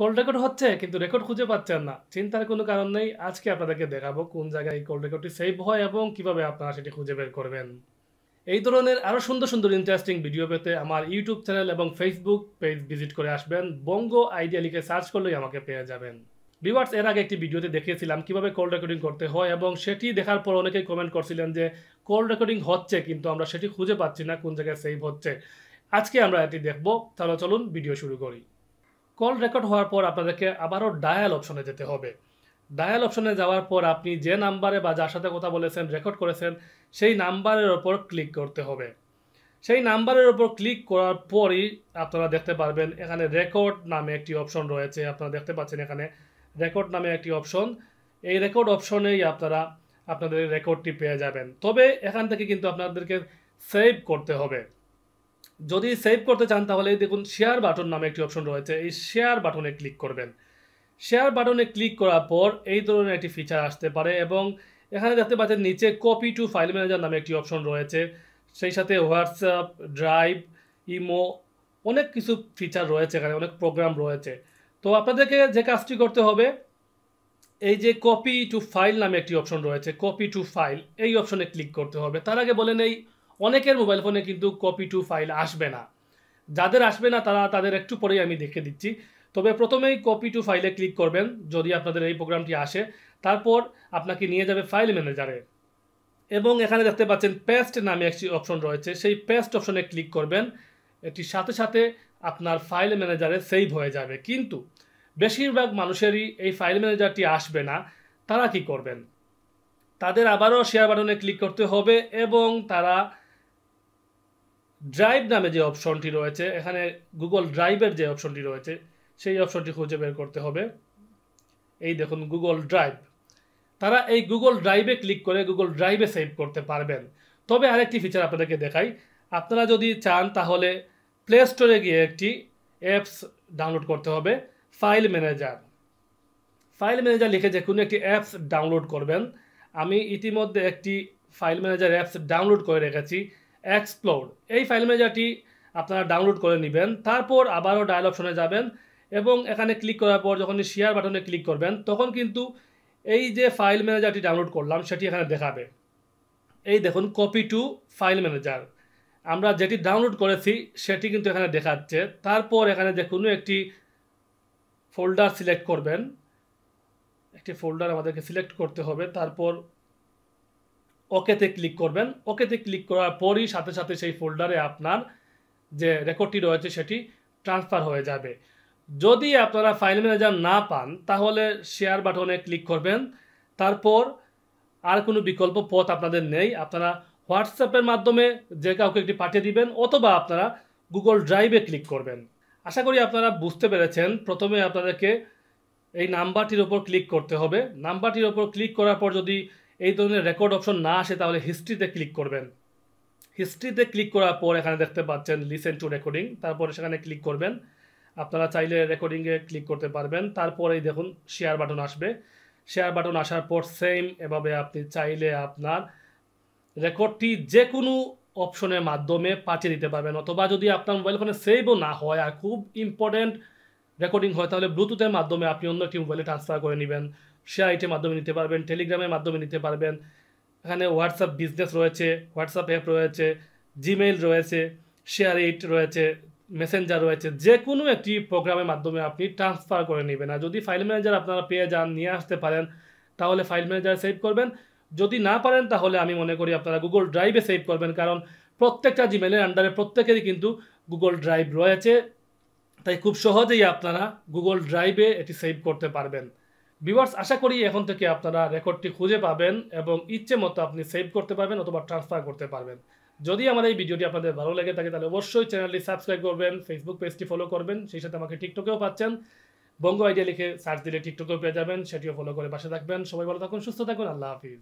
Call record হচ্ছে কিন্তু record খুঁজে পাচ্ছেন না, চিন্তার কোনো কারণ নেই। আজকে আপনাদেরকে দেখাবো কোন জায়গায় এই কল রেকর্ডটি সেভ হয় এবং কিভাবে আপনারা সেটি খুঁজে বের করবেন। এই ধরনের আরও সুন্দর সুন্দর ইন্টারেস্টিং ভিডিও পেতে আমার ইউটিউব চ্যানেল এবং ফেসবুক পেজ ভিজিট করে আসবেন। বঙ্গো আইডিয়া লিখে সার্চ করলেই আমাকে পেয়ে যাবেন। ভিউয়ার্স, এর আগে একটি ভিডিওতে দেখিয়েছিলাম কিভাবে কল রেকর্ডিং করতে হয় এবং সেটি দেখার পর অনেকেই কমেন্ট করছিলেন যে কল রেকর্ডিং হচ্ছে কিন্তু আমরা সেটি খুঁজে পাচ্ছি না কোন জায়গায় সেভ হচ্ছে। আজকে আমরা এটি দেখব, তাহলে চলুন ভিডিও শুরু করি। কল রেকর্ড হওয়ার পর আপনাদেরকে আবারও ডায়াল অপশনে যেতে হবে। ডায়াল অপশনে যাওয়ার পর আপনি যে নাম্বারে বা যার সাথে কথা বলেছেন, রেকর্ড করেছেন, সেই নাম্বারের ওপর ক্লিক করতে হবে। সেই নাম্বারের ওপর ক্লিক করার পরই আপনারা দেখতে পারবেন এখানে রেকর্ড নামে একটি অপশন রয়েছে। আপনারা দেখতে পাচ্ছেন এখানে রেকর্ড নামে একটি অপশন। এই রেকর্ড অপশনেই আপনারা আপনাদের রেকর্ডটি পেয়ে যাবেন। তবে এখান থেকে কিন্তু আপনাদেরকে সেভ করতে হবে। যদি সেভ করতে চান তাহলে দেখুন শেয়ার বাটন নামে একটি অপশন রয়েছে, এই শেয়ার বাটনে ক্লিক করবেন। শেয়ার বাটনে ক্লিক করার পর এই ধরনের একটি ফিচার আসতে পারে এবং এখানে দেখতে পাচ্ছেন নিচে কপি টু ফাইল ম্যানেজার নামে একটি অপশন রয়েছে, সেই সাথে হোয়াটসঅ্যাপ, ড্রাইভ, ইমো, অনেক কিছু ফিচার রয়েছে, এখানে অনেক প্রোগ্রাম রয়েছে। তো আপনাদেরকে যে কাজটি করতে হবে, এই যে কপি টু ফাইল নামে একটি অপশন রয়েছে, কপি টু ফাইল, এই অপশনে ক্লিক করতে হবে। তার আগে বলে নেই, অনেকের মোবাইল ফোনে কিন্তু কপি টু ফাইল আসবে না। যাদের আসবে না তাদের একটু পরেই আমি দেখিয়ে দিচ্ছি। তবে প্রথমেই কপি টু ফাইলে ক্লিক করবেন যদি আপনাদের এই প্রোগ্রামটি আসে। তারপর আপনাকে নিয়ে যাবে ফাইল ম্যানেজারে এবং এখানে দেখতে পাচ্ছেন পেস্ট নামে একটি অপশন রয়েছে, সেই পেস্ট অপশনে ক্লিক করবেন। এটির সাথে সাথে আপনার ফাইল ম্যানেজারে সেভ হয়ে যাবে। কিন্তু বেশিরভাগ মানুষেরই এই ফাইল ম্যানেজারটি আসবে না। তারা কি করবেন? তাদের আবারও শেয়ার বাটনে ক্লিক করতে হবে এবং তারা ড্রাইভ নামে যে অপশনটি রয়েছে, এখানে গুগল ড্রাইভের যে অপশনটি রয়েছে সেই অপশনটি খুঁজে বের করতে হবে। এই দেখুন গুগল ড্রাইভ। তারা এই গুগল ড্রাইভে ক্লিক করে গুগল ড্রাইভে সেভ করতে পারবেন। তবে আরেকটি ফিচার আপনাদেরকে দেখাই। আপনারা যদি চান তাহলে প্লে স্টোরে গিয়ে একটি অ্যাপস ডাউনলোড করতে হবে, ফাইল ম্যানেজার। ফাইল ম্যানেজার লিখে যে কোনো একটি অ্যাপস ডাউনলোড করবেন। আমি ইতিমধ্যে একটি ফাইল ম্যানেজার অ্যাপস ডাউনলোড করে রেখেছি, এক্সপ্লোর। এই ফাইল ম্যানেজারটি আপনারা ডাউনলোড করে নেবেন। তারপর আবারও ডায়াল অপশনে যাবেন এবং এখানে ক্লিক করার পর যখন শেয়ার বাটনে ক্লিক করবেন তখন কিন্তু এই যে ফাইল ম্যানেজারটি ডাউনলোড করলাম সেটি এখানে দেখাবে। এই দেখুন কপি টু ফাইল ম্যানেজার, আমরা যেটি ডাউনলোড করেছি সেটি কিন্তু এখানে দেখাচ্ছে। তারপর এখানে যে কোনো একটি ফোল্ডার সিলেক্ট করবেন, একটি ফোল্ডার আমাদেরকে সিলেক্ট করতে হবে। তারপর ওকেতে ক্লিক করবেন। ওকেতে ক্লিক করার পরই সাথে সাথে সেই ফোল্ডারে আপনার যে রেকর্ডটি রয়েছে সেটি ট্রান্সফার হয়ে যাবে। যদি আপনারা ফাইল ম্যানেজার না পান তাহলে শেয়ার বাটনে ক্লিক করবেন। তারপর আর কোনো বিকল্প পথ আপনাদের নেই, আপনারা হোয়াটসঅ্যাপের মাধ্যমে যে কাউকে একটি পাঠিয়ে দিবেন অথবা আপনারা গুগল ড্রাইভে ক্লিক করবেন। আশা করি আপনারা বুঝতে পেরেছেন। প্রথমে আপনাদেরকে এই নাম্বারটির ওপর ক্লিক করতে হবে। নাম্বারটির ওপর ক্লিক করার পর যদি এই ধরনের রেকর্ড অপশন না আসে তাহলে হিস্ট্রিতে ক্লিক করবেন। হিস্ট্রিতে ক্লিক করার পর এখানে দেখতে পাচ্ছেন লিসেন টু রেকর্ডিং, তারপরে সেখানে ক্লিক করবেন। আপনারা চাইলে রেকর্ডিংয়ে ক্লিক করতে পারবেন। তারপরেই দেখুন শেয়ার বাটন আসবে। শেয়ার বাটন আসার পর সেম এভাবে আপনি চাইলে আপনার রেকর্ডটি যে কোনো অপশনের মাধ্যমে পাঠিয়ে দিতে পারবেন, অথবা যদি আপনার মোবাইল ফোনে সেভও না হয় আর খুব ইম্পর্টেন্ট রেকর্ডিং হয় তাহলে ব্লুটুথের মাধ্যমে আপনি অন্য একটি মোবাইলে ট্রান্সফার করে নেবেন। শেয়ার ইটের মাধ্যমে নিতে পারবেন, টেলিগ্রামের মাধ্যমে নিতে পারবেন। এখানে হোয়াটসঅ্যাপ বিজনেস রয়েছে, হোয়াটসঅ্যাপ অ্যাপ রয়েছে, জিমেইল রয়েছে, শেয়ার ইট রয়েছে, মেসেঞ্জার রয়েছে। যে কোনো একটি প্রোগ্রামের মাধ্যমে আপনি ট্রান্সফার করে নেবেন। আর যদি ফাইল ম্যানেজার আপনারা পেয়ে যান, নিয়ে আসতে পারেন, তাহলে ফাইল ম্যানেজার সেভ করবেন। যদি না পারেন তাহলে আমি মনে করি আপনারা গুগল ড্রাইভে সেভ করবেন, কারণ প্রত্যেকটা জিমেইলের আন্ডারে প্রত্যেকেরই কিন্তু গুগল ড্রাইভ রয়েছে। তাই খুব সহজেই আপনারা গুগল ড্রাইভে এটি সেভ করতে পারবেন। ভিউয়ার্স, আশা করি এখন থেকে আপনারা রেকর্ডটি খুঁজে পাবেন এবং ইচ্ছে মতো আপনি সেভ করতে পারবেন অথবা ট্রান্সফার করতে পারবেন। যদি আমার এই ভিডিওটি আপনাদের ভালো লেগে থাকে তাহলে অবশ্যই চ্যানেলটি সাবস্ক্রাইব করবেন, ফেসবুক পেজটি ফলো করবেন, সেই সাথে আমাকে টিকটকেও পাচ্ছেন। বঙ্গো আইডিয়া লিখে সার্চ দিলে টিকটকেও পেয়ে যাবেন, সেটিও ফলো করে পাশে থাকবেন। সবাই ভালো থাকুন, সুস্থ থাকুন, আল্লাহ হাফিজ।